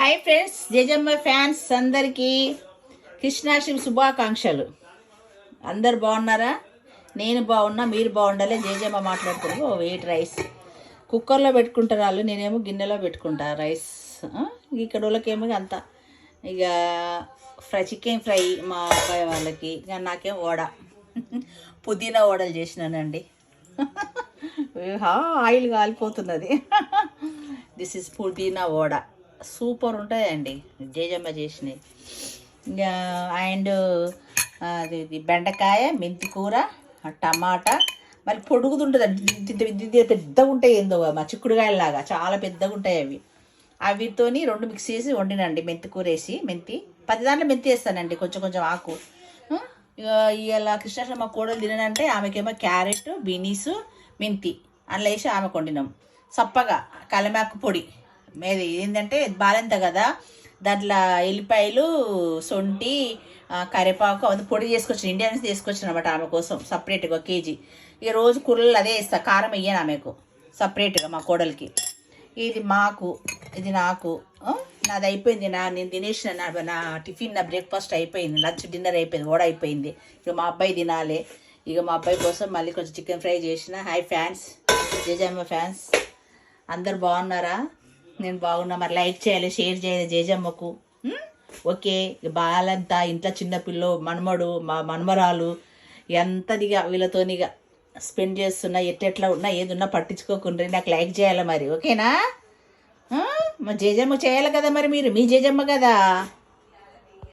Hi friends, జేజమ్మ fans అందరికీ కృష్ణాష్టమి శుభాకాంక్షలు. అందరు బాగున్నారా? నేను బాగున్నా, మీరు బాగుండాలి. జేజమ్మ మాట్లాడుతున్నారు. వెయిట్ రైస్ కుక్కర్లో పెట్టుకుంటారు వాళ్ళు, నేనేమో గిన్నెలో పెట్టుకుంటా రైస్. ఇక్కడ వాళ్ళకేమో అంత ఇక చికెన్ ఫ్రై మా అబ్బాయి వాళ్ళకి, ఇక నాకేం వడ పుదీనా వడలు చేసినానండి. ఆయిల్ కాలిపోతున్నది. దిస్ ఇస్ పుదీనా వడ, సూపర్ ఉంటాయండి జేజమ్మ చేసినవి. అండ్ అది బెండకాయ, మెంతి కూర, టమాటా, మరి పొడుగుతుంటుంది, పెద్దగా ఉంటాయి. ఏందో మా చిక్కుడుకాయలాగా చాలా పెద్దగా ఉంటాయి అవి. అవితోని రెండు మిక్స్ చేసి వండినండి. మెంతి కూర వేసి, మెంతి 10 దాంట్లో మెంతి వేస్తానండి, కొంచెం కొంచెం ఆకు. ఇలా కృష్ణాష్టమి మా కోడలు తిననంటే ఆమెకేమో క్యారెట్, బీనీసు, మెంతి అందులో వేసి ఆమెకు వండినాం. సప్పగా కలమాకు పొడి మీది ఏంటంటే బాలెంత కదా, దాంట్లో ఎల్లిపాయలు, సొంటి, కరివేపాకు అవన్నీ పొడి చేసుకొచ్చిన, ఇండియన్స్ తీసుకొచ్చిన అనమాట ఆమె కోసం సపరేట్గా 1 కేజీ. ఇక రోజు కూరలు అదే వేస్తా, కారం వేయను ఆమెకు సపరేట్గా మా కోడలికి. ఇది మాకు, ఇది నాకు. నాది అయిపోయింది, నేను తినేసిన, నా టిఫిన్, నా బ్రేక్ఫాస్ట్ అయిపోయింది, లంచ్ డిన్నర్ అయిపోయింది, ఓడ అయిపోయింది. ఇక మా అబ్బాయి తినాలి. ఇక మా అబ్బాయి కోసం మళ్ళీ కొంచెం చికెన్ ఫ్రై చేసిన. హాయ్ ఫ్యాన్స్, జేజమ్మ ఫ్యాన్స్ అందరు బాగున్నారా? నేను బాగున్నా. మరి లైక్ చేయాలి, షేర్ చేయాలి జేజమ్మకు. ఓకే, బాలంతా ఇంట్లో చిన్నపిల్ల, మనమడు, మా మనమరాలు ఎంతదిగా వీళ్ళతోనిగా స్పెండ్ చేస్తున్నా, ఎట్లా ఉన్నా ఏది ఉన్నా పట్టించుకోకుండా నాకు లైక్ చేయాలి మరి. ఓకేనా? మా జేజమ్మ చేయాలి కదా మరి, మీరు మీ జేజమ్మ కదా.